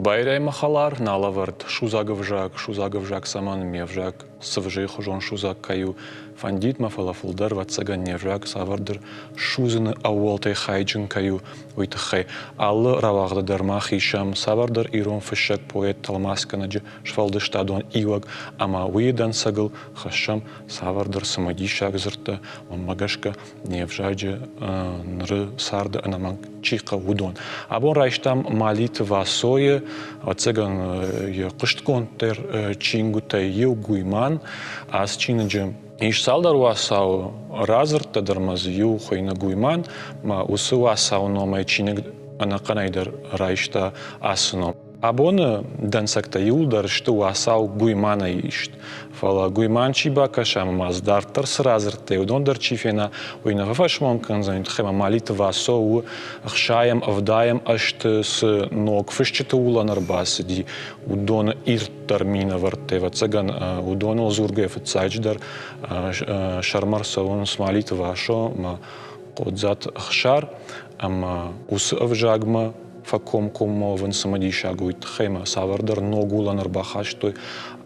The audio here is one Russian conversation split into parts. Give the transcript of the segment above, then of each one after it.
Байраймахалар, налавард, шузагавжак саман мевжак, савжей хужон шузак каю, фандит мафалафулдар, ватсаган невжак, савардыр, шузыны ауалтай хайджин каю, уйтахай. Аллы равагда дармах ишам, савардар ирон фышак поэт талмасканаджи, швалды штадуан иваг, ама уедан сагыл, хашам, савардар самадишак зырта, он магашка невжаджи, нры сарда анаман чиха удон. Абон райштам малит васое, отсеган кыштконтер чингутай ел гуйман, а с чинаджи иш салдар васау разырта дармаз ю хойна гуйман, ма усы васау номай чинег анаканайдар райшта асыном. Абоны дансакта юлдар, что васау гуймана ишт. Фала гуйман чиба кашам маздартар сразырте, удондар чифена, уйна фашмон канзанит хема малит васау, хшаем авдаем ашт с ног фышчета уланар басди, удона иртар мина вартева цаган, удона зургеф цайдждар, шармар саун смалит вашо, ма кодзат хшар, ама ус авжагма, факом комовен самадишагуит хема савардар ногуланар бахаштой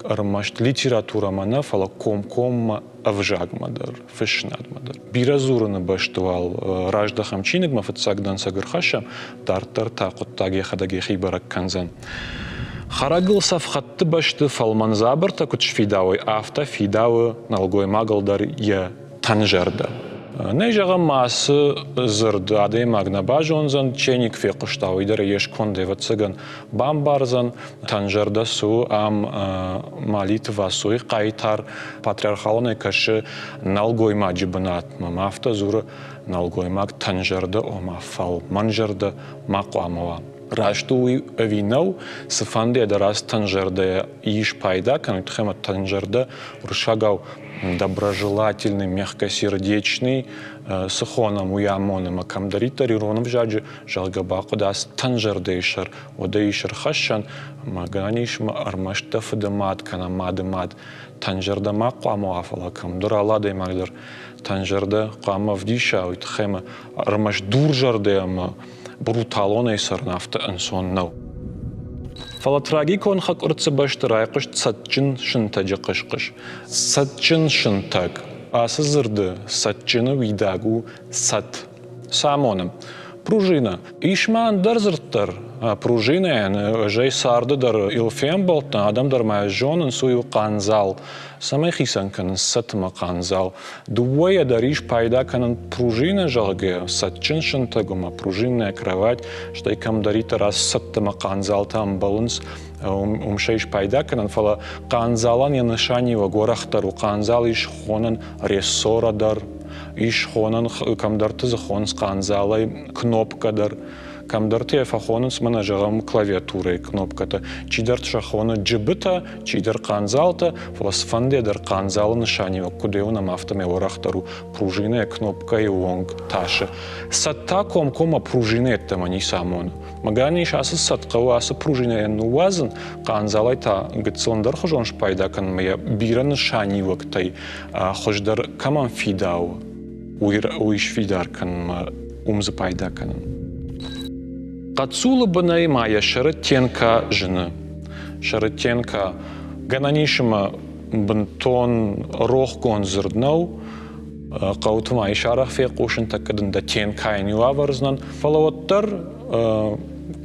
армашт литература мана фала ком авжагмадар фишнадмадар биразурны баштуал раждахам чинигма фатсагдан сагархашам тартар тақуттаги хадаги хибарак канзан харагыл сафхатты башты фалман забарта кучфидавой авто фидавы налгой магалдар я танжарда Nejagam mасы zırdı adayım agna bajonzan çenik fekuştav idare yeşkon devatsagan bambarzan tanjarda su am malit vasui qaytar patriarxalne kaşı nalgoyma jibnat mafta zuru nalgoymak tanjarda o mafal manjarda maqamova Raştu vinau sıfande daras tanjarda iş payda kanut xema tanjarda urşagav доброжелательный, мягкосердечный, с хоном уямоном, а камдаритар иронов жаджи, жалгабаку дас танжардейшар, одейшар хашан, маганишма армаштаф дамат, канамадамат, танжарда мақаму афала, камдур аладай магдар, танжарда қамав диша, уйтхема, армаш дуржардеяма, бруталонейсар нафта ансоннау. Фала трагикон хак урцебашты райқыш сатчын шынтаджы қышқыш. Сатчын шынтаг. Асы зырды сатчыны видагу сат. Самоным. Пружина. Ишман дар зырттар. Пружина яны жай сарды дар илфем болтна. Адам дар мая жонын суyu қанзал. Самай хисан канын сатыма қанзал. Дуая дар иш пайда канын пружина жалге. Сатчын шынтагума пружинная кровать. Штай камдарита раз саттыма қанзал там балынс. Умшайш пайда канын фала қанзалан янышанива горахтару. Қанзал иш хонын рессора дар. Иш хонын камдарты захонс қанзалай кнопкадар. Камдарты фахонын смана жағам клавиатурой кнопката. Чидар шахона джибыта, чидар қанзалта, фаласфанде дар қанзалы нышанива. Кудеунам автоме орахтару пружина кнопка и вонг ташы. Сатта кома пружина еттама не самон. Маганиш асы сатқау асы пружина януазын қанзалай та гыцыландар хожон шпайда кан моя бира нышанива ктай хождар каман фидау. Уиш фидар кан умзы пайда кан. Кацулы бынай мая шарыттенка жыны. Шарыттенка гананишыма бынтон рохгон зырднау, қаутыма ишарах фекушын таккадын да тенкайын юаварзнан. Фалаваттар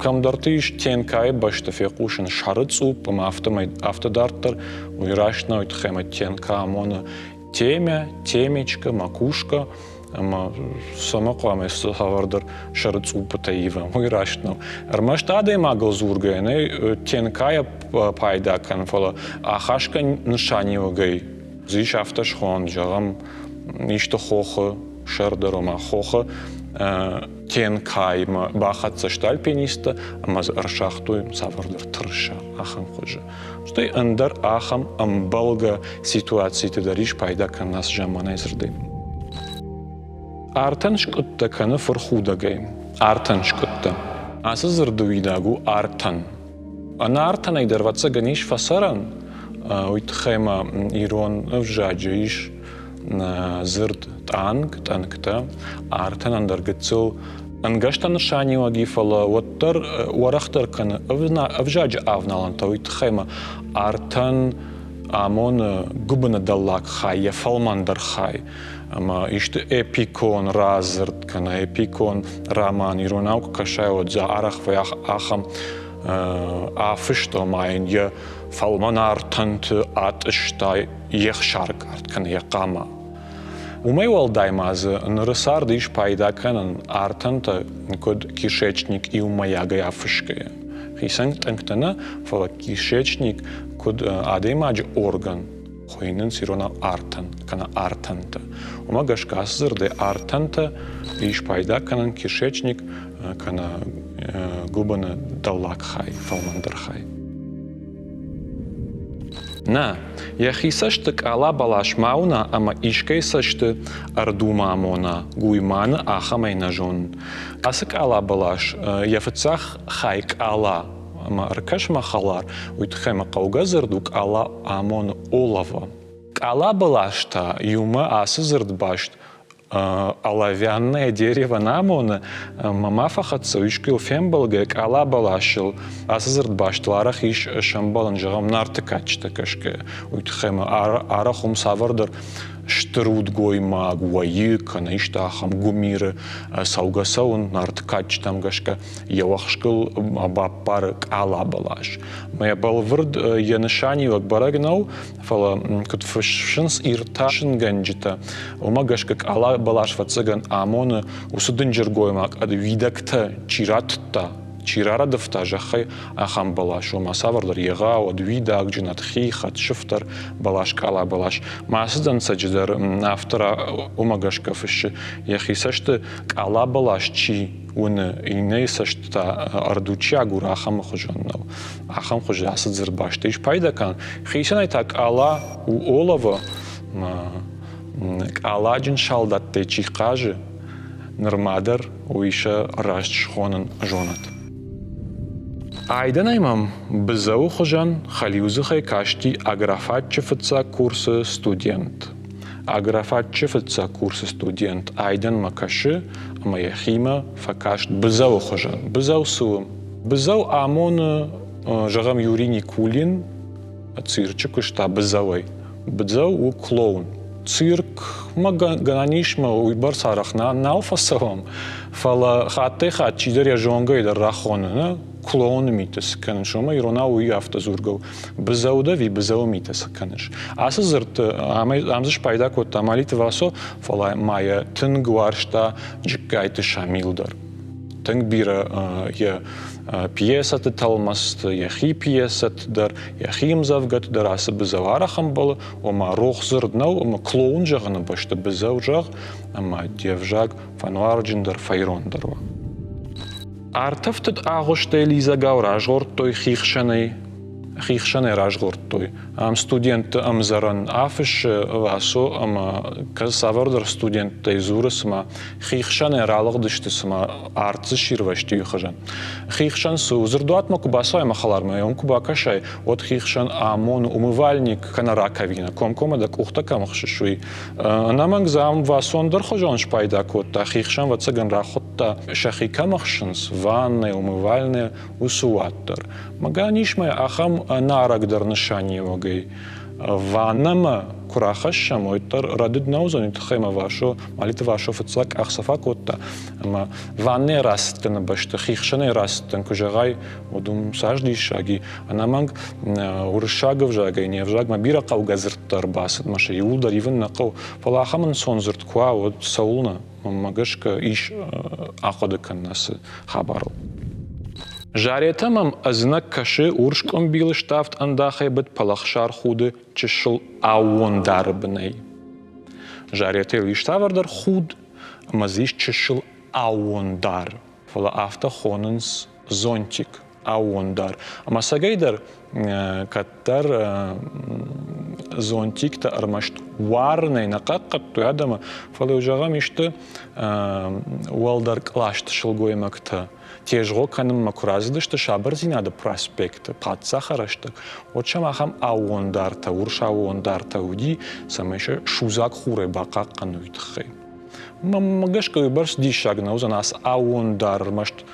камдарты иш тенкай башта фекушын шарыцуп, автодарттар уйрашна уйтхема тенка амона темечка, макушка, ама сама қуаме савардар шарыцупыта ива, уйрашна. Армашта адай магал зургайны, тенкая пайда кан фала, ахашка нышанива гай. Зиш авташхон, жағам ишта хохы, шардарома хохы, тенкайма бахатса штальпениста, ама аршахтуй савардар тырша, ахан ходжа. Штай андар ахам амбалга ситуации дариш пайда кан нас жамана изрдым. Артан шкутта каны фырхудагай. Артан шкутта. Асы зырды видагу артан. Ана артан айдарватса ганиш фасаран. Уйтхайма ирон вжаджиш зырд танкта. Артан андаргыцыл انگشتن شانی و گیفلا و تر ورختر کنه افجاج آفنالن تویت خیمه آرتن آمون گبن دللاک خای فلمان در خای اما ایشت اپیکون رازرد کنه اپیکون رامان ایروناو کشای و جا عرق و آخم آفشتا ماین یا فلمان آرتن تو آتشتا یک شارک آرت کنه یک قاما Умейвал даймазы нырысар диш пайда канан артанта код кишечник и умаяга афышкая. Хисан танктана фала кишечник код адемаج орган хойнын сирона артан кана артанта. Умагашкас зырде артанта диш пайда канан кишечник кана губана даллак хай фалмандар хай. Na, ja hisashte kala balash mauna ama ishkeisashte arduma mona guimana achameina jon. Asik ala balash ja vetsach haik ala ama arkash machalar uit chema kaugazerduk ala amon olava. Ala balashta юма асызырд башт оловянное дерево намона мамафахатса ишкил фембалгек ала балашил асызырд баштларах иш шамбалан жагам нартыкачта кашке уйтхема арахум савардыр штрут гойма гуайык на иштахам гумиры саугасаун нартыкачтам гашка явахшкыл баппар ала балаш моя балвырд янышани вак барагнау фала кутфшинс ирташин ганджита ума гашка ала балаш вацаган амона усудын жергоймак ад видакта чиратта чирара дыфта жахай ахам балаш ума савардар ега од видак джинат хихат шифтар балаш кала балаш масыдан саджидар автора ума гашка фыш яхисашты кала балаш чи уны инейсашта ардуча гура ахам хожаннау ахам хожа асыдзыр баштыш пайдакан хисанай так ала у олова аладжин шалдатте чихажы нырмадар уиша рашчхонын жонат Айданаймам бізау хожан халиузыхай кашти аграфатчефыца курсы студент. Аграфатчефыца курсы студент айдан макаши амая хима факашт бізау хожан. Бізау суым. Бізау амоны жагам Юрий Никулин цирчик ушта бізауай. Бізау у клоун. Цирк магананишма уйбар сарахна науфасавам. Фала хатте хат чидер я жонга идар рахоны, клоун митес канеш, шома ирона уй автозургов. Бізауда ви бізау митес канеш. Асы зырт амзыш пайда кот тамалит васо фала мая тынг варшта джикайты шамилдар. Тынг бира я пьесаты талмаст, яхи пьесат дар, яхим завгат дар асы бізау арахам балы, ома рох зырднау, ома клоун жағыны башты бізау жақ, ама девжаг фануарджин дар файрон дарва. Артафтыд ағышты Элиза гау ражғорт той хихшаны ражғорт той. Студент амзаран афыш васо, ама каз савардар студент тайзуры сама хихшаны ралығы дышты сама артсы ширвашты юхажан. Хихшан су зырдуат ма кубасай махаларма, он кубакашай, от хихшан амон умывальник кана раковина, комкома да кухта камахшишуй. Наманг зам васон дар хожан шпайда котта, хихшан вацаган рахотта шахи камахшинс, ванная, умывальная, усуаттар. Маганишмай ахам нарак дар нышани вагай. Ваннама курахашам ойтар радид наузан итхайма вашо, малит вашо фацак ахсафа котта. Ама ванне растен башта, хихшане растен, кужагай одум сажди шаги. Анаманг уршагов жагай, невжаг, мабира каугазырттар басад, маша юлдар ивен нақау. Фала ахамын сонзырт куа от саулна, магашка иш ахадыкан насы хабарл. Жаретамам азнак каши уршком бил штафт андахай бет палахшар худы чешл ауон дарбней. Жарете лиштавардар худ, мазиш чешл ауон дар. Фала афта хоненс зонтик ауон дар. Ама сагайдар каттар зонтик та армашт варней нақаққат туядама. Фала ужагам ишты уалдар клашт шылгоймакта. Тежго каным макуразидышты шабарзинады проспекты, патса хараштык. Отшам ахам ауондарта, урша ауондарта уди, самайша шузак хурай бақаққан уйдықхай. Magashka bars dishagna uzanas aundar masht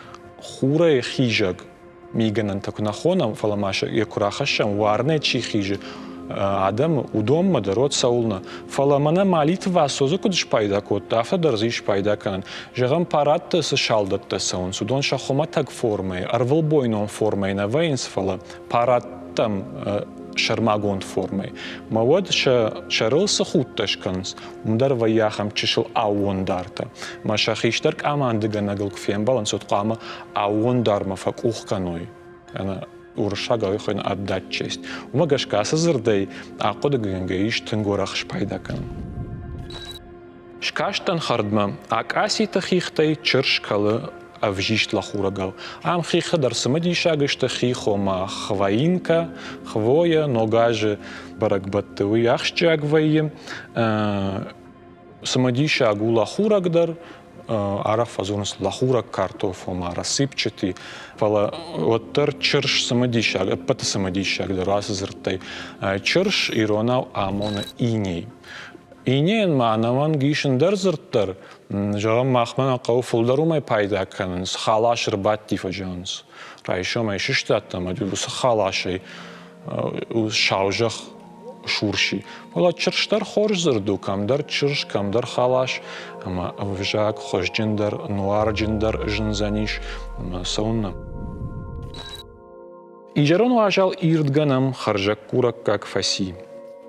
хурай хижаг миганан такунахона фаламаша якурахашам варне чи хижи адам удом мадарот саулна фаламана молитва созу кудш пайда кот афта дарзиш пайда кан жагам парат с шалдат саун судон шахома так форме арвал бойнон форме на вейнс фала парат там шармагон форме мавод шарыл сахутташканс умдар ваяхам чишл ауондарта маша хиштарк амандыга нагыл кфем балансот қама ауондарма фак ухканой ана уршага ойхойна отдать честь умагашка сазырдай ақодыгенге иш тынгорах шпайдакан шкаштан хардма акасита хихтай чыршкалы авжишт лахурагал. Ам хиха дар самадишагышта хихома хваинка, хвоя, ногаже баракбаттывы яхшчагвайем, самадишагу лахурагдар, араф азунас лахураг картофома рассыпчатый, пала оттар чырш самадишаг, пата самадишагдар асызыртай, чырш иронав амона иней. Инеен маанаван гишен дерзырттар, жагам махмана қау фулдарумай пайда канынс, халашыр батти фажанс. Райшомай шиштаттама, дюбус халашай, шаужах шурши. Вала чырштар хорж зырду, камдар чырш, камдар халаш, ама вжак хожджиндар, нуарджиндар жынзаниш, саунна. Ижарон важал ирдганам харжак курак как фаси.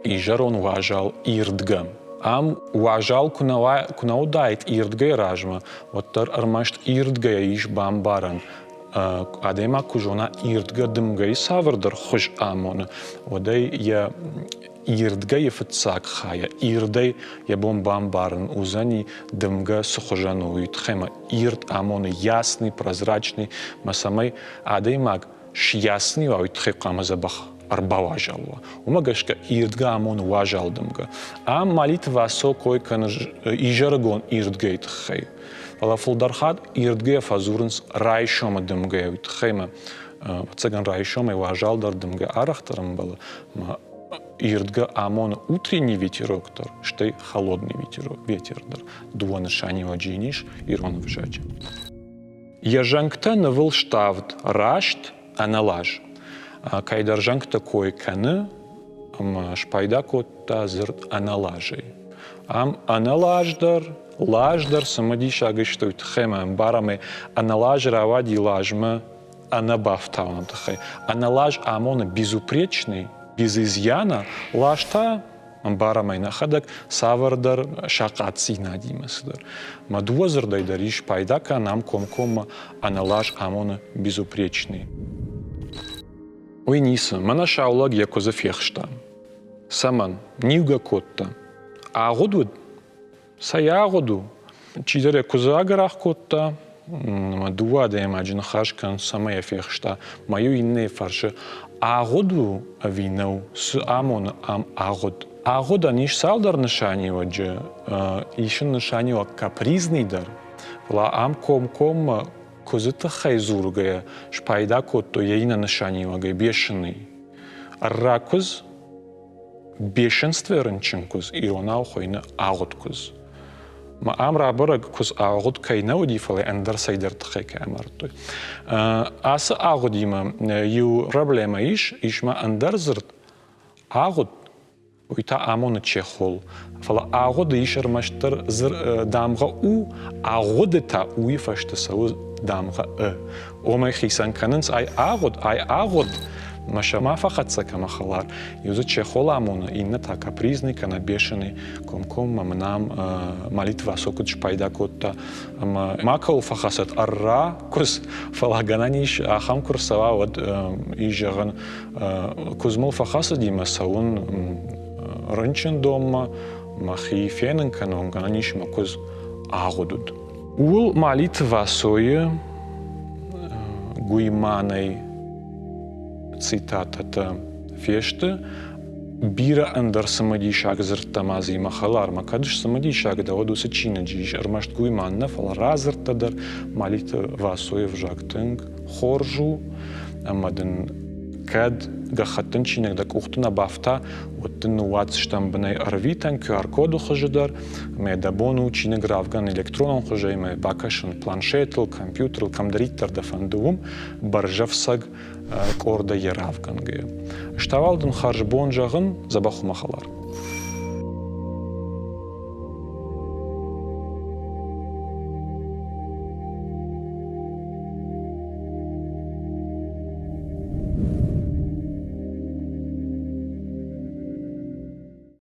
Ижарон важал ирдгам. Ам важал кунаудайт ирдгай ражма, оттар армашт ирдгай иш бамбаран. Адема кужона ирдга дымгай савардар хош амона. Одай я ирдгай фацак хая, ирдай я бомбамбаран узани дымга сухожану итхема. Ирд амона ясный, прозрачный, масамай адаймаг шясный итхекама забах. Арбаважалва. Умагашка ирдга амон важалдымга. Ам молитва со койкан ижаргон ирдгейт хей. Вала фулдархат ирдге фазурнс райшома дымгейт хейма. Цеган райшома важалдар дымга арахтарам бала. Ирдга амон утренний ветерок-тар, штей холодный ветердар. Дуана шанива джиниш ирон вжач. Яжангта навыл штавд рашт аналаж. Кайдаржанг такой каны, шпайда котта зырт аналажей. Ам аналаждар, лаждар самадишагыштует хемам бараме аналаж равади лажма анабафтаун тхай. Аналаж амона безупречный, без изъяна, лажта бараме нахадак савардар шакатси надимасдар. Мадуазырдай дариш пайдака нам комкома аналаж амона безупречный. Ой, ниса, мана шаулаг яко зафехшта. Саман, нивга котта. Агодуд, саягоду. Чидаре козагарах котта. Мадуа да имаджин хашкан сама яфехшта. Маю инне фарше. Агоду авинау с амон ам агод. Агода ниш салдар нишанива дже. Ишен нишанива капризный дар. Вла ам ком козыта хайзургая, шпайда котто яина нишанивагай, бешеный. Ракуз, бешенстве рынчинкуз, иронау хойна аготкуз. Ма амра бараг куз агод кайна удифалы, эндар сайдар тхайка амартой. Аса агодима, ю проблема ишма эндар зырт агод, уйта амона чехол. Фала агоды ишер маштар зыр дамга у, агоды та уи фашта сауз дамга омай хисан канынс ай агод машама фахатса камахалар юзу чехол амона инна та капризный кана бешеный комком мамнам молитва сокуч пайда котта макал фахасат арра кус фалагананиш ахам курсава вот ижаган кузмол фахаса дима саун рынчен дома махи фенен канон гананиш макуз агодуд. Ул молитва сое гуйманой цитата феште бира андер самадишаг зыртамази махалар макадыш самадишаг да одуса чинаджиш армашт гуйманна фалара зыртадар молитва сое вжактынг хоржу амадын كاد قخطن شينك دك أختنا بافتا وتن واتس شتنبني أرفيتن QR كودو خجدر ما دابونو شينك رافغان إلكترونون خجي ما باكشن بلانشيتل كمبيوتر كمدريتر دفندوم برجفسق كوردا يرافغان جي اشتوالدن خارج بونجاغن زباخو مخالار